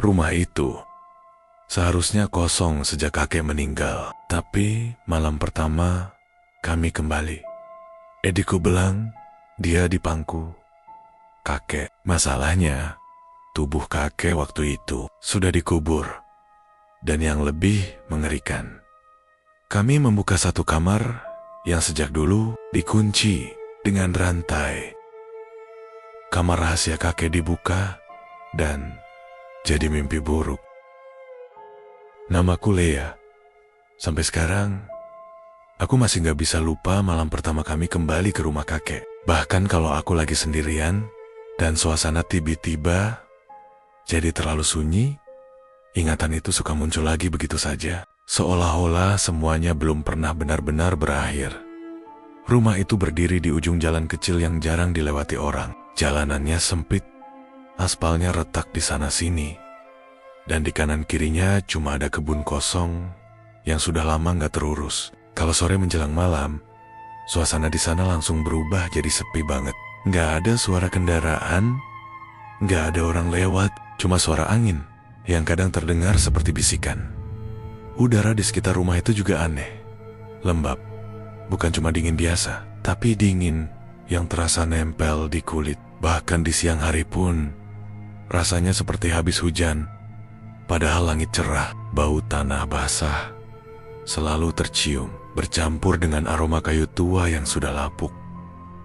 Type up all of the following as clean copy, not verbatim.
Rumah itu seharusnya kosong sejak kakek meninggal. Tapi malam pertama kami kembali. Ediku belang, dia di pangku kakek. Masalahnya, tubuh kakek waktu itu sudah dikubur. Dan yang lebih mengerikan, kami membuka satu kamar yang sejak dulu dikunci dengan rantai. Kamar rahasia kakek dibuka dan jadi mimpi buruk. Namaku Lea. Sampai sekarang, aku masih gak bisa lupa malam pertama kami kembali ke rumah kakek. Bahkan kalau aku lagi sendirian dan suasana tiba-tiba jadi terlalu sunyi, ingatan itu suka muncul lagi begitu saja. Seolah-olah semuanya belum pernah benar-benar berakhir. Rumah itu berdiri di ujung jalan kecil yang jarang dilewati orang. Jalanannya sempit, aspalnya retak di sana-sini. Dan di kanan kirinya cuma ada kebun kosong yang sudah lama gak terurus. Kalau sore menjelang malam, suasana di sana langsung berubah jadi sepi banget. Gak ada suara kendaraan, gak ada orang lewat, cuma suara angin yang kadang terdengar seperti bisikan. Udara di sekitar rumah itu juga aneh, lembab. Bukan cuma dingin biasa, tapi dingin yang terasa nempel di kulit. Bahkan di siang hari pun, rasanya seperti habis hujan. Padahal langit cerah, bau tanah basah selalu tercium, bercampur dengan aroma kayu tua yang sudah lapuk.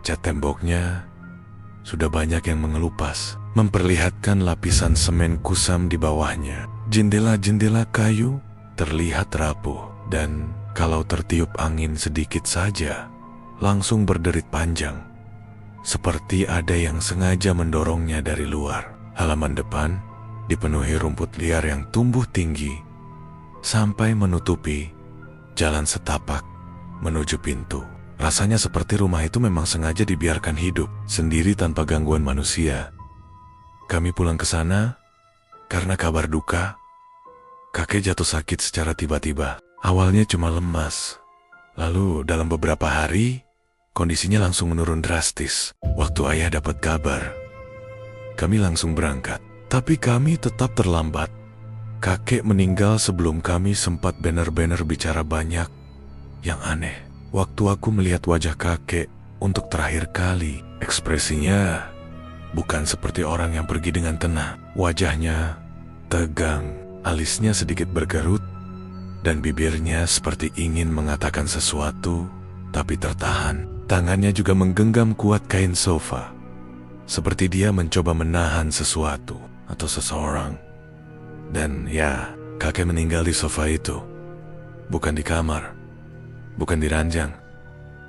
Cat temboknya sudah banyak yang mengelupas, memperlihatkan lapisan semen kusam di bawahnya. Jendela-jendela kayu terlihat rapuh, dan kalau tertiup angin sedikit saja, langsung berderit panjang. Seperti ada yang sengaja mendorongnya dari luar. Halaman depan dipenuhi rumput liar yang tumbuh tinggi, sampai menutupi jalan setapak menuju pintu. Rasanya seperti rumah itu memang sengaja dibiarkan hidup, sendiri tanpa gangguan manusia. Kami pulang ke sana karena kabar duka. Kakek jatuh sakit secara tiba-tiba. Awalnya cuma lemas. Lalu dalam beberapa hari, kondisinya langsung menurun drastis. Waktu ayah dapat kabar, kami langsung berangkat. Tapi kami tetap terlambat. Kakek meninggal sebelum kami sempat benar-benar bicara banyak yang aneh. Waktu aku melihat wajah kakek untuk terakhir kali, ekspresinya bukan seperti orang yang pergi dengan tenang. Wajahnya tegang, alisnya sedikit berkerut, dan bibirnya seperti ingin mengatakan sesuatu, tapi tertahan. Tangannya juga menggenggam kuat kain sofa, seperti dia mencoba menahan sesuatu atau seseorang. Dan ya, kakek meninggal di sofa itu. Bukan di kamar, bukan di ranjang,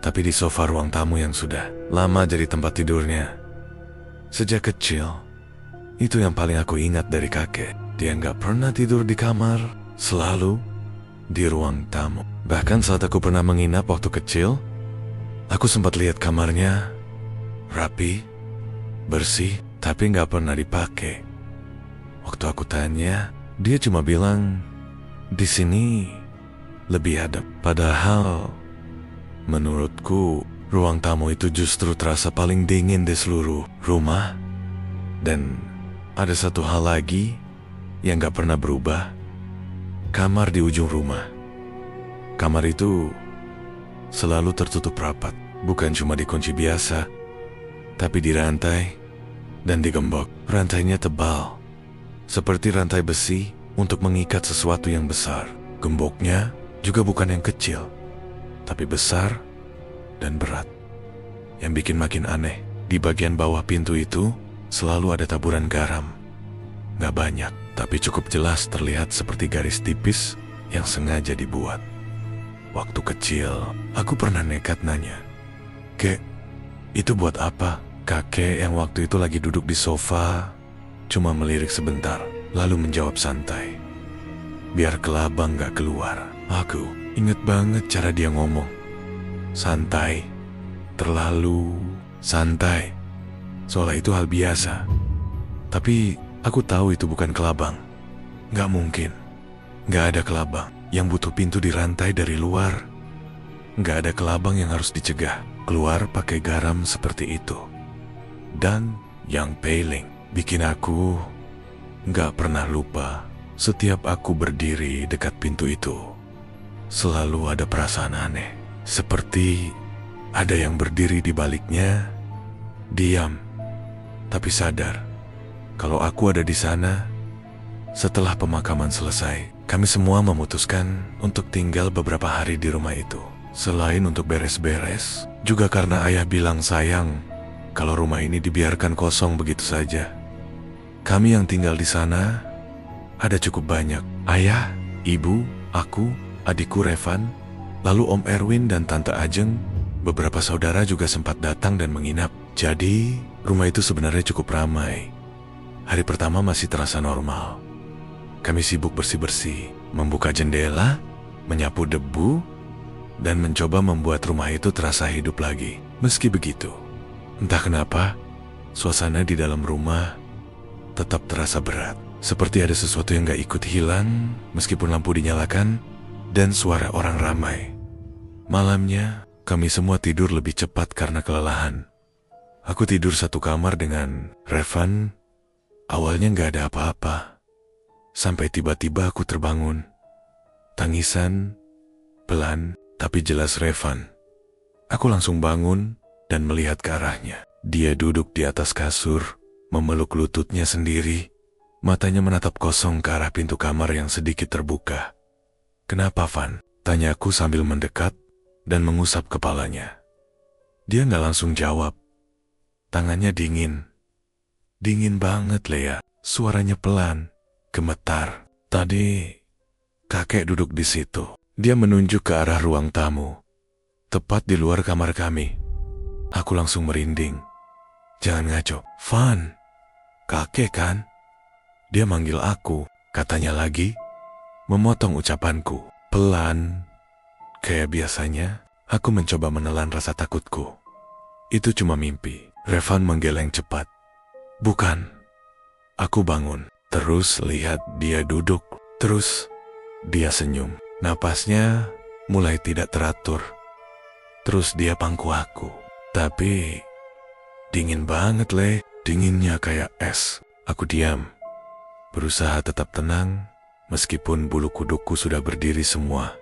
tapi di sofa ruang tamu yang sudah lama jadi tempat tidurnya. Sejak kecil, itu yang paling aku ingat dari kakek. Dia nggak pernah tidur di kamar, selalu di ruang tamu. Bahkan saat aku pernah menginap waktu kecil, aku sempat lihat kamarnya rapi, bersih, tapi nggak pernah dipakai. Waktu aku tanya, dia cuma bilang, di sini lebih adem. Padahal, menurutku, ruang tamu itu justru terasa paling dingin di seluruh rumah. Dan ada satu hal lagi yang gak pernah berubah. Kamar di ujung rumah. Kamar itu selalu tertutup rapat. Bukan cuma dikunci biasa, tapi dirantai dan digembok. Rantainya tebal, seperti rantai besi untuk mengikat sesuatu yang besar. Gemboknya juga bukan yang kecil, tapi besar dan berat. Yang bikin makin aneh, di bagian bawah pintu itu selalu ada taburan garam. Gak banyak, tapi cukup jelas terlihat seperti garis tipis yang sengaja dibuat. Waktu kecil, aku pernah nekat nanya, "Kek, itu buat apa?" Kakek yang waktu itu lagi duduk di sofa cuma melirik sebentar, lalu menjawab santai, "Biar kelabang gak keluar." Aku inget banget cara dia ngomong. Santai, terlalu santai, seolah itu hal biasa. Tapi aku tahu itu bukan kelabang. Gak mungkin. Gak ada kelabang yang butuh pintu dirantai dari luar. Gak ada kelabang yang harus dicegah keluar pakai garam seperti itu. Dan yang paling bikin aku Nggak pernah lupa, setiap aku berdiri dekat pintu itu, selalu ada perasaan aneh. Seperti ada yang berdiri di baliknya, diam, tapi sadar kalau aku ada di sana. Setelah pemakaman selesai, kami semua memutuskan untuk tinggal beberapa hari di rumah itu. Selain untuk beres-beres, juga karena ayah bilang sayang kalau rumah ini dibiarkan kosong begitu saja. Kami yang tinggal di sana ada cukup banyak. Ayah, ibu, aku, adikku Revan, lalu Om Erwin dan Tante Ajeng. Beberapa saudara juga sempat datang dan menginap. Jadi, rumah itu sebenarnya cukup ramai. Hari pertama masih terasa normal. Kami sibuk bersih-bersih, membuka jendela, menyapu debu, dan mencoba membuat rumah itu terasa hidup lagi. Meski begitu, entah kenapa, suasana di dalam rumah tetap terasa berat. Seperti ada sesuatu yang gak ikut hilang, meskipun lampu dinyalakan, dan suara orang ramai. Malamnya, kami semua tidur lebih cepat karena kelelahan. Aku tidur satu kamar dengan Revan. Awalnya gak ada apa-apa. Sampai tiba-tiba aku terbangun. Tangisan, pelan, tapi jelas Revan. Aku langsung bangun dan melihat ke arahnya. Dia duduk di atas kasur, memeluk lututnya sendiri. Matanya menatap kosong ke arah pintu kamar yang sedikit terbuka. "Kenapa, Van?" tanya aku sambil mendekat dan mengusap kepalanya. Dia gak langsung jawab. Tangannya dingin. Dingin banget, Lea. Suaranya pelan, gemetar. "Tadi, kakek duduk di situ." Dia menunjuk ke arah ruang tamu, tepat di luar kamar kami. Aku langsung merinding. "Jangan ngaco, Van. Kakek kan?" Dia manggil aku, katanya lagi, memotong ucapanku. Pelan, kayak biasanya, aku mencoba menelan rasa takutku. Itu cuma mimpi. Revan menggeleng cepat. "Bukan." Aku bangun, terus lihat dia duduk, terus dia senyum. Napasnya mulai tidak teratur. Terus dia pangku aku. Tapi dingin banget, Le. Dinginnya kayak es. Aku diam, berusaha tetap tenang meskipun bulu kudukku sudah berdiri semua.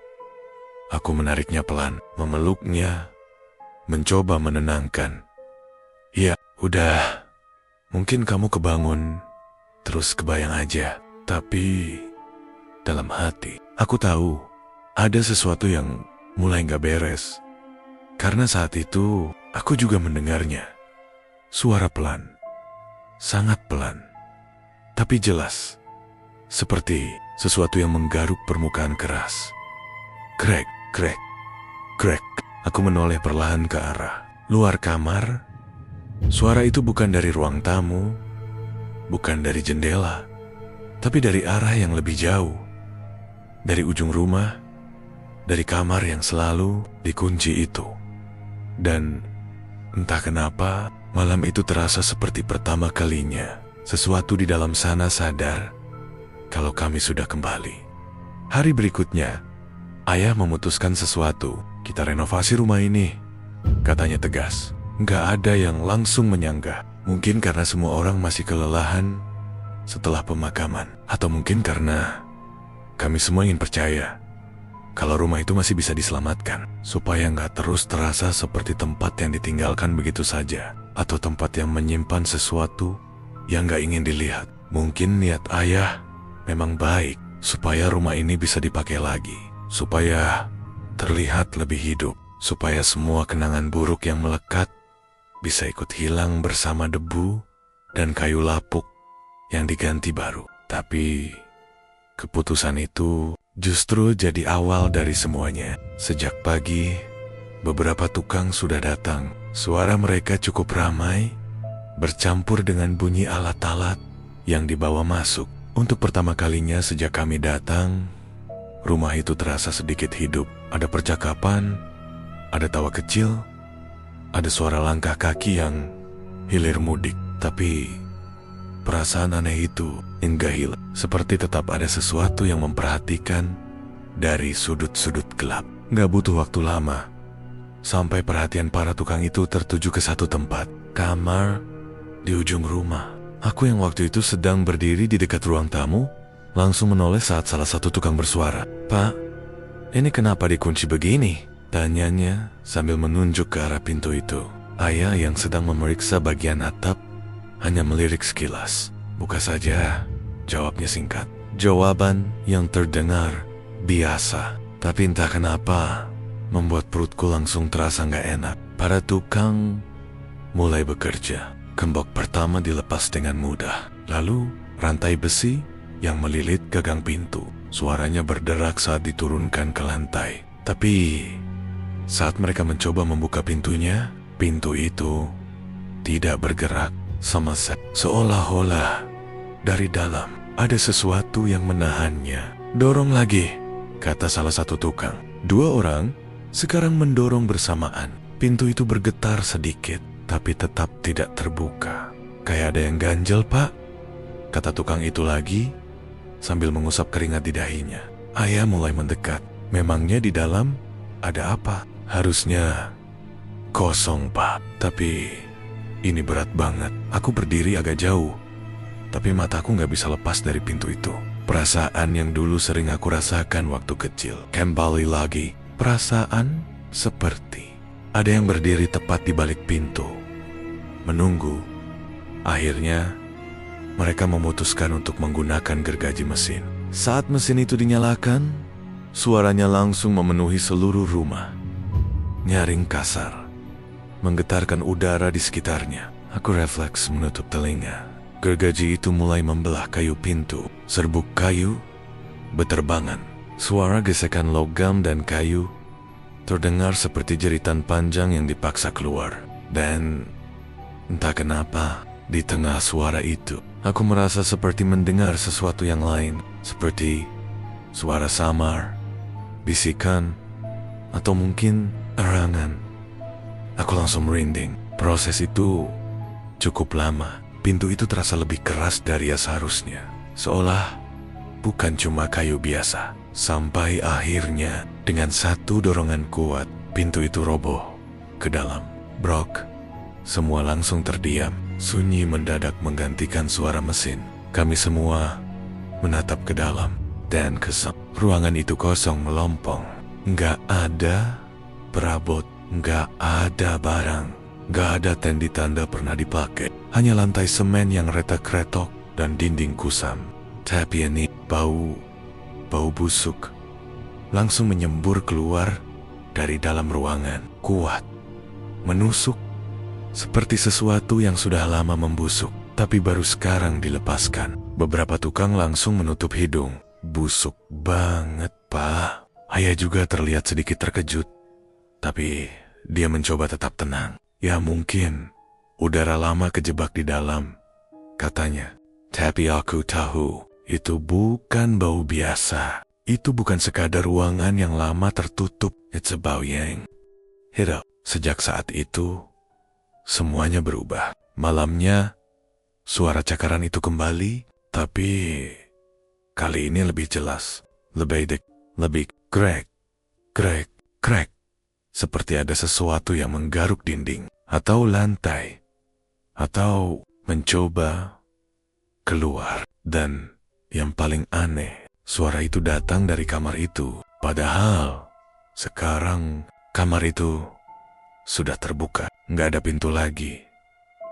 Aku menariknya pelan, memeluknya, mencoba menenangkan. "Ya, udah. Mungkin kamu kebangun, terus kebayang aja." Tapi dalam hati, aku tahu ada sesuatu yang mulai gak beres. Karena saat itu, aku juga mendengarnya. Suara pelan, sangat pelan, tapi jelas. Seperti sesuatu yang menggaruk permukaan keras. Krek, krek, krek. Aku menoleh perlahan ke arah luar kamar. Suara itu bukan dari ruang tamu, bukan dari jendela, tapi dari arah yang lebih jauh. Dari ujung rumah, dari kamar yang selalu dikunci itu. Dan entah kenapa, malam itu terasa seperti pertama kalinya sesuatu di dalam sana sadar kalau kami sudah kembali. Hari berikutnya, ayah memutuskan sesuatu. "Kita renovasi rumah ini," katanya tegas. Nggak ada yang langsung menyanggah. Mungkin karena semua orang masih kelelahan setelah pemakaman. Atau mungkin karena kami semua ingin percaya kalau rumah itu masih bisa diselamatkan, supaya nggak terus terasa seperti tempat yang ditinggalkan begitu saja, atau tempat yang menyimpan sesuatu yang nggak ingin dilihat. Mungkin niat ayah memang baik, supaya rumah ini bisa dipakai lagi, supaya terlihat lebih hidup, supaya semua kenangan buruk yang melekat bisa ikut hilang bersama debu dan kayu lapuk yang diganti baru. Tapi keputusan itu justru jadi awal dari semuanya. Sejak pagi, beberapa tukang sudah datang. Suara mereka cukup ramai, bercampur dengan bunyi alat-alat yang dibawa masuk. Untuk pertama kalinya sejak kami datang, rumah itu terasa sedikit hidup. Ada percakapan, ada tawa kecil, ada suara langkah kaki yang hilir mudik. Tapi perasaan aneh itu enggak hilang. Seperti tetap ada sesuatu yang memperhatikan dari sudut-sudut gelap. Nggak butuh waktu lama sampai perhatian para tukang itu tertuju ke satu tempat. Kamar di ujung rumah. Aku yang waktu itu sedang berdiri di dekat ruang tamu, langsung menoleh saat salah satu tukang bersuara. "Pak, ini kenapa dikunci begini?" tanyanya sambil menunjuk ke arah pintu itu. Ayah yang sedang memeriksa bagian atap hanya melirik sekilas. "Buka saja," jawabnya singkat. Jawaban yang terdengar biasa, tapi entah kenapa membuat perutku langsung terasa gak enak. Para tukang mulai bekerja. Gembok pertama dilepas dengan mudah. Lalu rantai besi yang melilit gagang pintu. Suaranya berderak saat diturunkan ke lantai. Tapi saat mereka mencoba membuka pintunya, pintu itu tidak bergerak sama sekali. Seolah-olah dari dalam ada sesuatu yang menahannya. "Dorong lagi," kata salah satu tukang. Dua orang sekarang mendorong bersamaan. Pintu itu bergetar sedikit, tapi tetap tidak terbuka. "Kayak ada yang ganjel, Pak," kata tukang itu lagi sambil mengusap keringat di dahinya. Ayah mulai mendekat. Memangnya di dalam ada apa? Harusnya kosong, Pak. Tapi ini berat banget. Aku berdiri agak jauh, tapi mataku gak bisa lepas dari pintu itu. Perasaan yang dulu sering aku rasakan waktu kecil kembali lagi. Perasaan seperti ada yang berdiri tepat di balik pintu, menunggu. Akhirnya mereka memutuskan untuk menggunakan gergaji mesin. Saat mesin itu dinyalakan, suaranya langsung memenuhi seluruh rumah. Nyaring kasar menggetarkan udara di sekitarnya. Aku refleks menutup telinga. Gergaji itu mulai membelah kayu pintu. Serbuk kayu beterbangan. Suara gesekan logam dan kayu terdengar seperti jeritan panjang yang dipaksa keluar. Dan entah kenapa, di tengah suara itu, aku merasa seperti mendengar sesuatu yang lain. Seperti suara samar, bisikan, atau mungkin erangan. Aku langsung merinding. Proses itu cukup lama. Pintu itu terasa lebih keras dari yang seharusnya. Seolah bukan cuma kayu biasa. Sampai akhirnya dengan satu dorongan kuat, pintu itu roboh ke dalam. Brok. Semua langsung terdiam. Sunyi mendadak menggantikan suara mesin. Kami semua menatap ke dalam dan kesam. Ruangan itu kosong melompong. Nggak ada perabot, nggak ada barang, nggak ada tanda pernah dipakai. Hanya lantai semen yang retak-retok dan dinding kusam. Tapi ini bau busuk langsung menyembur keluar dari dalam ruangan. Kuat, menusuk, seperti sesuatu yang sudah lama membusuk, tapi baru sekarang dilepaskan. Beberapa tukang langsung menutup hidung. "Busuk banget, Pak." Ayah juga terlihat sedikit terkejut, tapi dia mencoba tetap tenang. "Ya mungkin udara lama kejebak di dalam," katanya. "Tapi aku tahu itu bukan bau biasa. Itu bukan sekadar ruangan yang lama tertutup. It's a bau yang hidup." Sejak saat itu, semuanya berubah. Malamnya, suara cakaran itu kembali, tapi kali ini lebih jelas. Lebih krek. Seperti ada sesuatu yang menggaruk dinding, atau lantai, atau mencoba keluar. Dan yang paling aneh, suara itu datang dari kamar itu. Padahal sekarang kamar itu sudah terbuka. Nggak ada pintu lagi.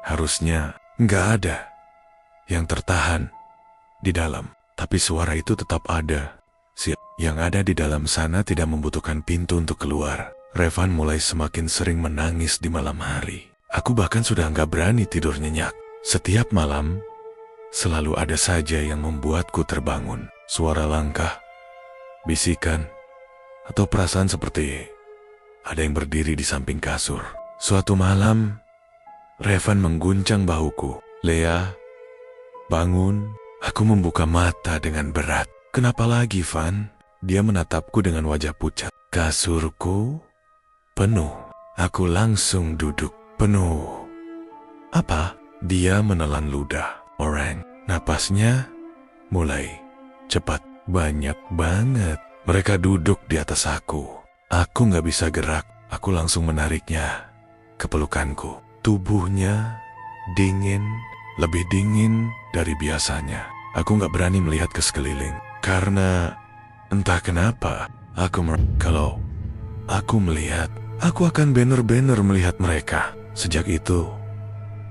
Harusnya nggak ada yang tertahan di dalam. Tapi suara itu tetap ada. Yang ada di dalam sana tidak membutuhkan pintu untuk keluar. Revan mulai semakin sering menangis di malam hari. Aku bahkan sudah nggak berani tidur nyenyak. Setiap malam selalu ada saja yang membuatku terbangun. Suara langkah, bisikan, atau perasaan seperti ada yang berdiri di samping kasur. Suatu malam, Revan mengguncang bahuku. "Lea, bangun." Aku membuka mata dengan berat. "Kenapa lagi, Van?" Dia menatapku dengan wajah pucat. "Kasurku penuh." Aku langsung duduk. "Penuh apa?" Dia menelan ludah. "Orang." Napasnya mulai cepat. "Banyak banget." Mereka duduk di atas aku. Aku gak bisa gerak. Aku langsung menariknya ke pelukanku. Tubuhnya dingin, lebih dingin dari biasanya. Aku gak berani melihat ke sekeliling, karena entah kenapa, kalau aku melihat, aku akan bener-bener melihat mereka. Sejak itu,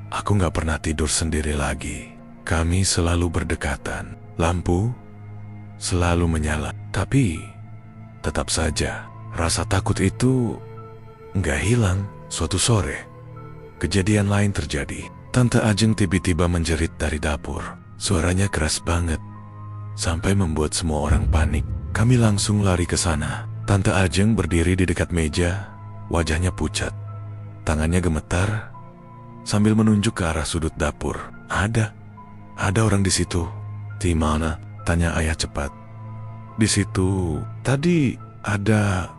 aku gak pernah tidur sendiri lagi. Kami selalu berdekatan, lampu selalu menyala. Tapi, tetap saja, rasa takut itu gak hilang. Suatu sore, kejadian lain terjadi. Tante Ajeng tiba-tiba menjerit dari dapur. Suaranya keras banget, sampai membuat semua orang panik. Kami langsung lari ke sana. Tante Ajeng berdiri di dekat meja, wajahnya pucat. Tangannya gemetar, sambil menunjuk ke arah sudut dapur. Ada orang di situ. Di mana? Tanya ayah cepat. Di situ, tadi ada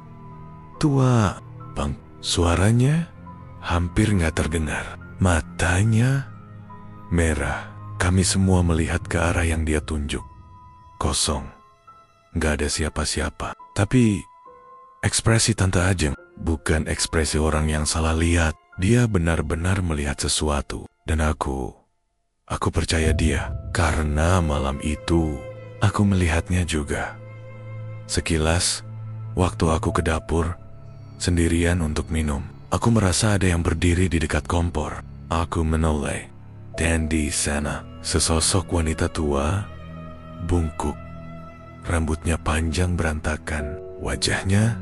tua, Bang. Suaranya hampir gak terdengar. Matanya merah. Kami semua melihat ke arah yang dia tunjuk. Kosong. Gak ada siapa-siapa. Tapi ekspresi Tante Ajeng bukan ekspresi orang yang salah lihat. Dia benar-benar melihat sesuatu. Dan aku percaya dia. Karena malam itu aku melihatnya juga. Sekilas, waktu aku ke dapur sendirian untuk minum, aku merasa ada yang berdiri di dekat kompor. Aku menoleh. Dan di sana, sesosok wanita tua, bungkuk. Rambutnya panjang berantakan, wajahnya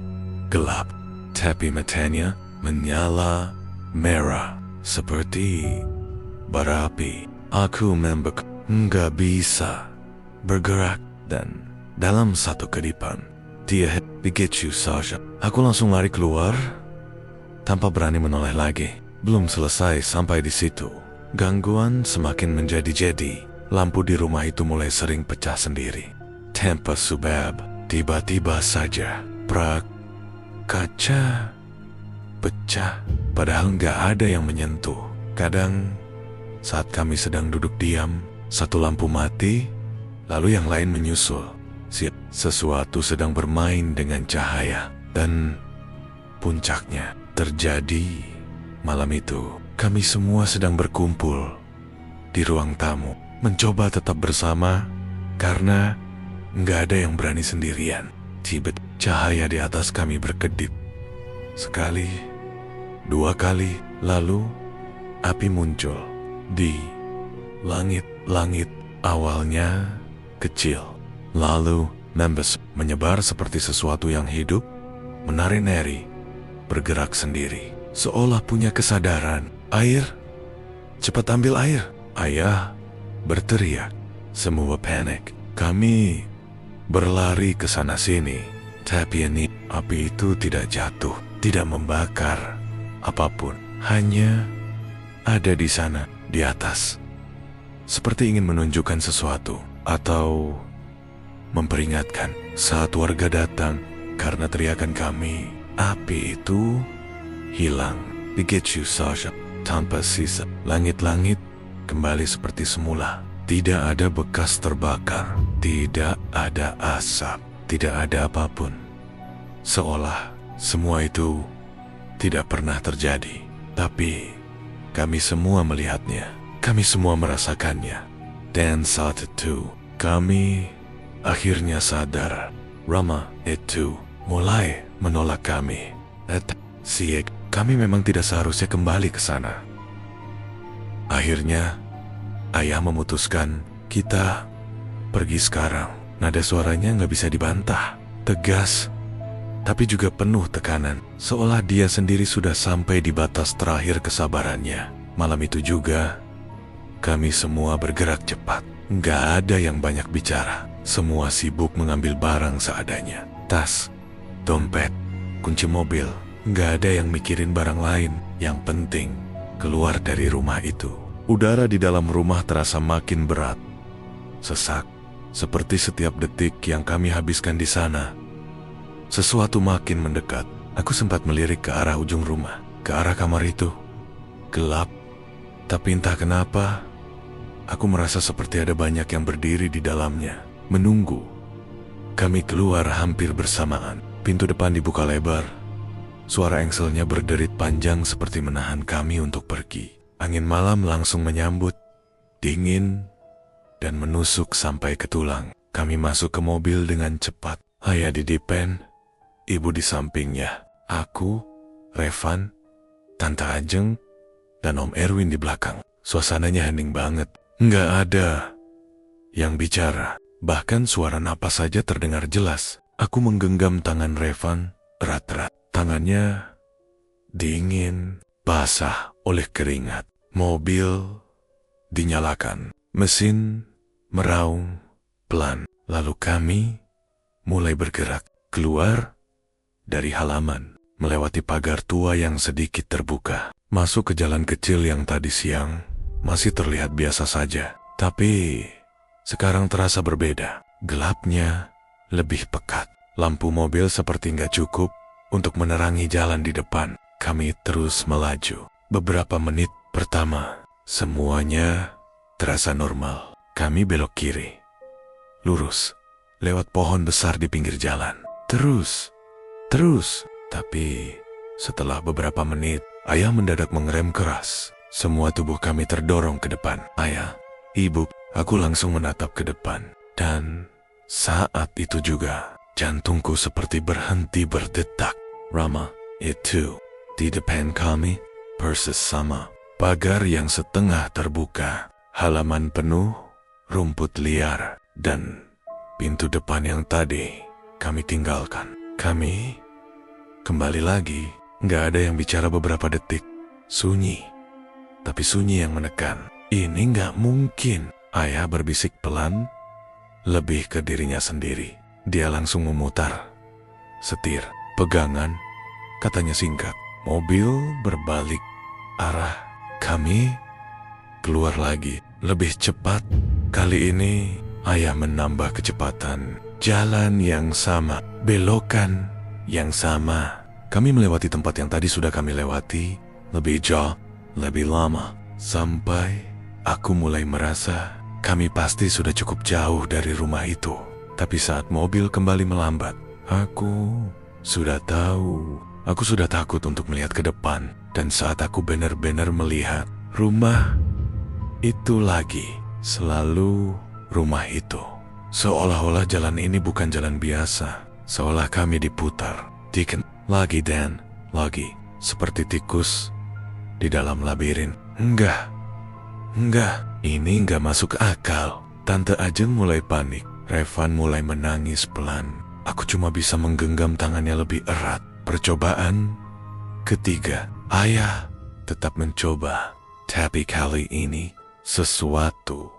gelap, tapi matanya menyala merah seperti bara api. Aku membek, nggak bisa bergerak, dan dalam satu kedipan, dia begitu saja. Aku langsung lari keluar tanpa berani menoleh lagi. Belum selesai sampai di situ, gangguan semakin menjadi-jadi. Lampu di rumah itu mulai sering pecah sendiri. Tanpa sebab, tiba-tiba saja, prak, kaca pecah. Padahal nggak ada yang menyentuh. Kadang, saat kami sedang duduk diam, satu lampu mati, lalu yang lain menyusul. Sesuatu sedang bermain dengan cahaya. Dan puncaknya terjadi malam itu. Kami semua sedang berkumpul di ruang tamu, mencoba tetap bersama karena nggak ada yang berani sendirian. Tiba-tiba cahaya di atas kami berkedip. Sekali, dua kali, lalu api muncul di langit. Awalnya kecil, lalu membes, menyebar seperti sesuatu yang hidup, menari-nari, bergerak sendiri, seolah punya kesadaran. Air, cepat ambil air, ayah berteriak. Semua panik. Kami berlari ke sana sini, tapi api itu tidak jatuh, tidak membakar apapun, hanya ada di sana, di atas, seperti ingin menunjukkan sesuatu atau memperingatkan. Saat warga datang karena teriakan kami, api itu hilang begitu saja tanpa sisa. Langit-langit kembali seperti semula. Tidak ada bekas terbakar, tidak ada asap, tidak ada apapun. Seolah semua itu tidak pernah terjadi. Tapi kami semua melihatnya, kami semua merasakannya. Dan saat itu kami akhirnya sadar, Rama itu mulai menolak kami. Kami memang tidak seharusnya kembali ke sana. Akhirnya ayah memutuskan kita pergi sekarang. Nada suaranya nggak bisa dibantah, tegas, tapi juga penuh tekanan, seolah dia sendiri sudah sampai di batas terakhir kesabarannya. Malam itu juga kami semua bergerak cepat. Nggak ada yang banyak bicara. Semua sibuk mengambil barang seadanya. Tas, dompet, kunci mobil. Nggak ada yang mikirin barang lain. Yang penting keluar dari rumah itu. Udara di dalam rumah terasa makin berat, sesak, seperti setiap detik yang kami habiskan di sana. Sesuatu makin mendekat. Aku sempat melirik ke arah ujung rumah, ke arah kamar itu. Gelap, tapi entah kenapa, aku merasa seperti ada banyak yang berdiri di dalamnya, menunggu. Kami keluar hampir bersamaan. Pintu depan dibuka lebar. Suara engselnya berderit panjang seperti menahan kami untuk pergi. Angin malam langsung menyambut. dingin, dan menusuk sampai ke tulang. Kami masuk ke mobil dengan cepat. Ayah di depan, ibu di sampingnya. Aku, Revan, Tante Ajeng, dan Om Erwin di belakang. Suasananya hening banget. Nggak ada yang bicara. Bahkan suara napas saja terdengar jelas. Aku menggenggam tangan Revan erat-erat. Tangannya dingin, basah oleh keringat. Mobil dinyalakan. Mesin meraung pelan. Lalu kami mulai bergerak keluar dari halaman, melewati pagar tua yang sedikit terbuka. Masuk ke jalan kecil yang tadi siang masih terlihat biasa saja. Tapi sekarang terasa berbeda. Gelapnya lebih pekat. Lampu mobil seperti nggak cukup untuk menerangi jalan di depan. Kami terus melaju. Beberapa menit pertama, semuanya terasa normal. Kami belok kiri, lurus, lewat pohon besar di pinggir jalan. Terus. Tapi setelah beberapa menit, ayah mendadak mengerem keras. Semua tubuh kami terdorong ke depan. Ayah, ibu, aku langsung menatap ke depan. Dan saat itu juga, jantungku seperti berhenti berdetak. Rama, itu di depan kami persis sama. Pagar yang setengah terbuka, halaman penuh rumput liar, dan pintu depan yang tadi kami tinggalkan. Kami kembali lagi. Nggak ada yang bicara beberapa detik. Sunyi, tapi sunyi yang menekan. Ini nggak mungkin. Ayah berbisik pelan, lebih ke dirinya sendiri. Dia langsung memutar setir. Pegangan, katanya singkat. Mobil berbalik arah. Kami keluar lagi, lebih cepat. Kali ini ayah menambah kecepatan. Jalan yang sama, belokan yang sama. Kami melewati tempat yang tadi sudah kami lewati, lebih jauh, lebih lama. Sampai aku mulai merasa kami pasti sudah cukup jauh dari rumah itu. Tapi saat mobil kembali melambat, aku sudah tahu. Aku sudah takut untuk melihat ke depan. Dan saat aku benar-benar melihat rumah itu lagi, selalu rumah itu. Seolah-olah jalan ini bukan jalan biasa. Seolah kami diputar, lagi dan lagi. Seperti tikus di dalam labirin. Enggak, ini enggak masuk akal. Tante Ajeng mulai panik. Revan mulai menangis pelan. Aku cuma bisa menggenggam tangannya lebih erat. Percobaan ketiga. Ayah tetap mencoba. Tapi kali ini sesuatu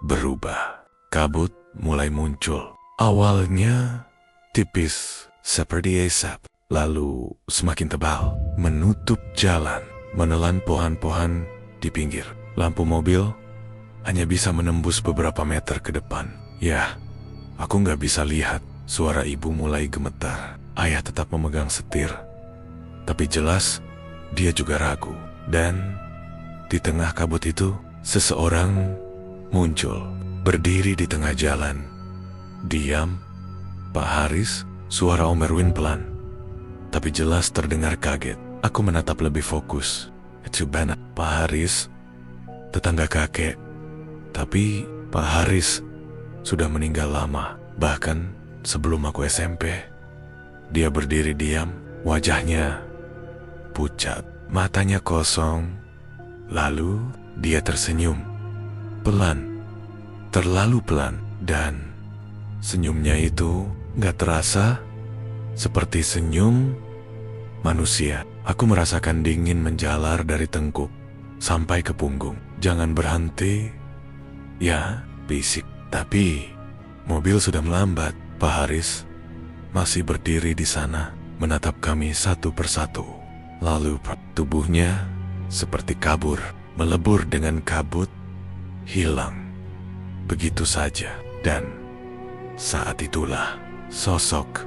berubah. Kabut mulai muncul. Awalnya tipis seperti asap, lalu semakin tebal, menutup jalan, menelan pohon-pohon di pinggir. Lampu mobil hanya bisa menembus beberapa meter ke depan. Ya, aku nggak bisa lihat. Suara ibu mulai gemetar. Ayah tetap memegang setir, tapi jelas dia juga ragu. Dan di tengah kabut itu, seseorang muncul, berdiri di tengah jalan. Diam, Pak Haris. Suara Om Erwin pelan, tapi jelas terdengar kaget. Aku menatap lebih fokus. Itu benar Pak Haris, tetangga kakek. Tapi Pak Haris sudah meninggal lama. Bahkan sebelum aku SMP. Dia berdiri diam, wajahnya pucat, matanya kosong. Lalu dia tersenyum, pelan, terlalu pelan. Dan senyumnya itu gak terasa seperti senyum manusia. Aku merasakan dingin menjalar dari tengkuk sampai ke punggung. Jangan berhenti, ya, bisik. Tapi mobil sudah melambat. Pak Haris masih berdiri di sana, menatap kami satu persatu. Lalu tubuhnya seperti kabur, melebur dengan kabut, hilang begitu saja. Dan saat itulah sosok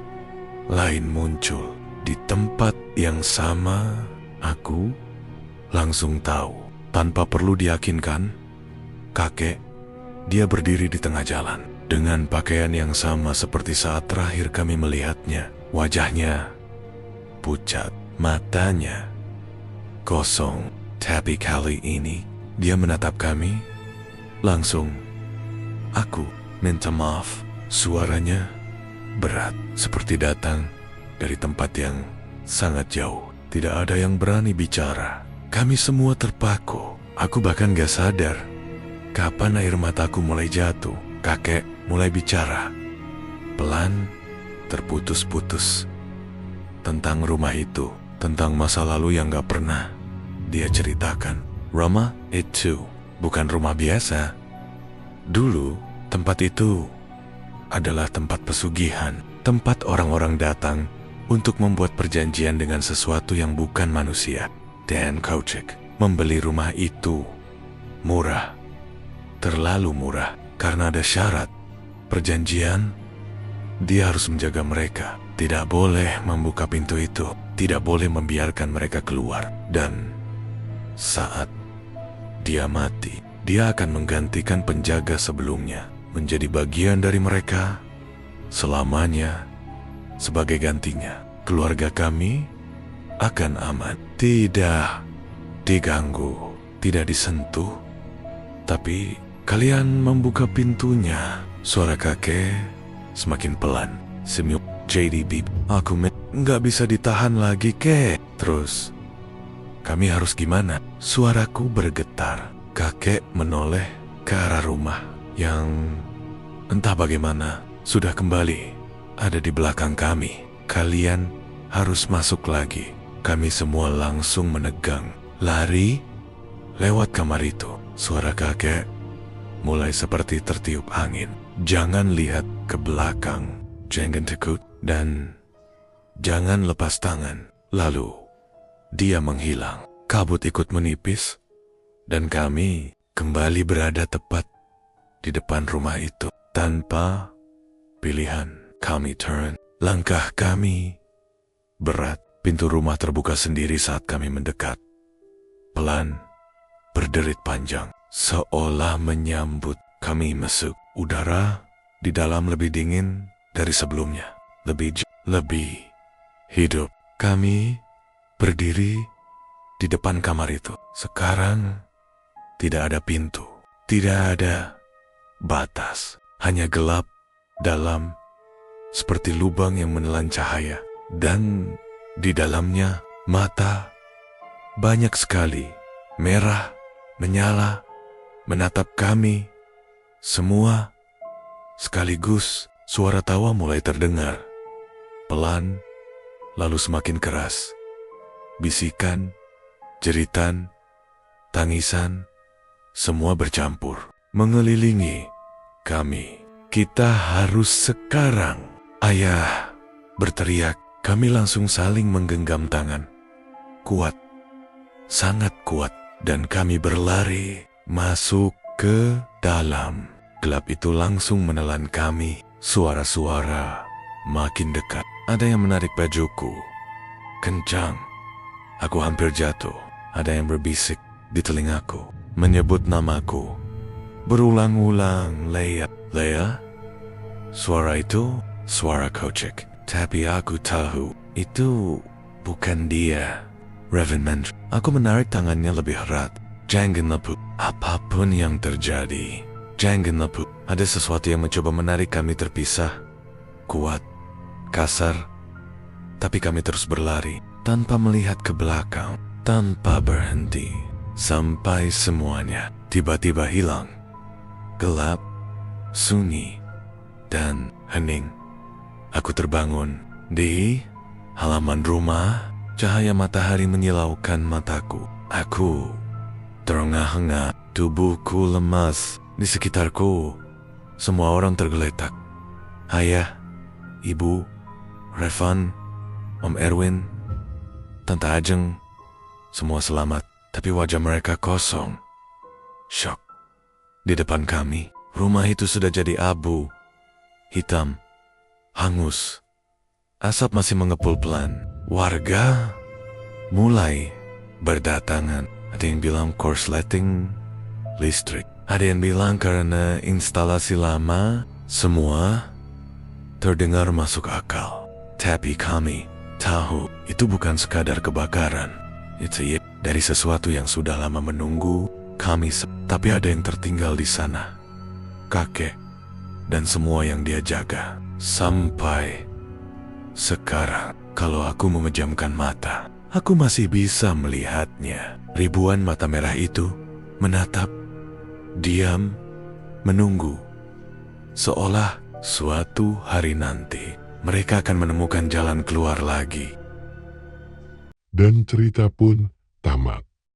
lain muncul di tempat yang sama. Aku langsung tahu, tanpa perlu diyakinkan, kakek. Dia berdiri di tengah jalan dengan pakaian yang sama seperti saat terakhir kami melihatnya. Wajahnya pucat, matanya kosong. Tapi kali ini dia menatap kami Langsung, aku minta maaf. Suaranya berat, seperti datang dari tempat yang sangat jauh. Tidak ada yang berani bicara. Kami semua terpaku. Aku bahkan gak sadar kapan air mataku mulai jatuh. Kakek mulai bicara, pelan, terputus-putus, tentang rumah itu, tentang masa lalu yang gak pernah dia ceritakan. Rumah itu bukan rumah biasa. Dulu, tempat itu adalah tempat pesugihan, tempat orang-orang datang untuk membuat perjanjian dengan sesuatu yang bukan manusia. Dan Kocek membeli rumah itu murah, terlalu murah, karena ada syarat perjanjian. Dia harus menjaga mereka, tidak boleh membuka pintu itu, tidak boleh membiarkan mereka keluar. Dan saat dia mati, dia akan menggantikan penjaga sebelumnya, menjadi bagian dari mereka selamanya. Sebagai gantinya, keluarga kami akan aman, tidak diganggu, tidak disentuh. Tapi kalian membuka pintunya. Suara kakek semakin pelan. Senyum JDB. Aku nggak bisa ditahan lagi, kek. Terus, kami harus gimana? Suaraku bergetar. Kakek menoleh ke arah rumah yang entah bagaimana sudah kembali ada di belakang kami. Kalian harus masuk lagi. Kami semua langsung menegang, lari lewat kamar itu. Suara kakek mulai seperti tertiup angin. Jangan lihat ke belakang, jangan takut, dan jangan lepas tangan. Lalu dia menghilang. Kabut ikut menipis, dan kami kembali berada tepat di depan rumah itu. Tanpa pilihan, kami turn. Langkah kami berat. Pintu rumah terbuka sendiri saat kami mendekat. Pelan, berderit panjang, seolah menyambut kami masuk. Udara di dalam lebih dingin dari sebelumnya. Lebih hidup. Kami berdiri di depan kamar itu. Sekarang tidak ada pintu, tidak ada batas. Hanya gelap dalam, seperti lubang yang menelan cahaya. Dan di dalamnya mata banyak sekali, merah, menyala, menatap kami semua sekaligus. Suara tawa mulai terdengar, pelan, lalu semakin keras. Bisikan, jeritan, tangisan, semua bercampur, mengelilingi kami. Kita harus sekarang. Ayah berteriak. Kami langsung saling menggenggam tangan. Kuat, sangat kuat. Dan kami berlari masuk ke dalam. Gelap itu langsung menelan kami. Suara-suara makin dekat. Ada yang menarik bajuku kencang. Aku hampir jatuh. Ada yang berbisik di telingaku, menyebut namaku berulang-ulang. Leia. Leia? Suara itu suara Kocek. Tapi aku tahu itu bukan dia. Revenant. Aku menarik tangannya lebih erat. Jangan lepu. Apapun yang terjadi, jangan lepu. Ada sesuatu yang mencoba menarik kami terpisah. Kuat, kasar. Tapi kami terus berlari tanpa melihat ke belakang, tanpa berhenti, sampai semuanya tiba-tiba hilang. Gelap, sunyi, dan hening. Aku terbangun di halaman rumah. Cahaya matahari menyilaukan mataku. Aku terengah-engah, tubuhku lemas. Di sekitarku, semua orang tergeletak. Ayah, Ibu, Revan, Om Erwin, Tante Ajeng, semua selamat. Tapi wajah mereka kosong. Syok. Di depan kami, rumah itu sudah jadi abu, hitam, hangus. Asap masih mengepul pelan. Warga mulai berdatangan. Ada yang bilang korsleting listrik. Ada yang bilang karena instalasi lama. Semua terdengar masuk akal. Tapi kami tahu itu bukan sekadar kebakaran. Itu dari sesuatu yang sudah lama menunggu kami. Tapi ada yang tertinggal di sana. Kakek dan semua yang dia jaga. Sampai sekarang, kalau aku memejamkan mata, aku masih bisa melihatnya. Ribuan mata merah itu menatap, diam, menunggu. Seolah suatu hari nanti, mereka akan menemukan jalan keluar lagi. Dan cerita pun tamat.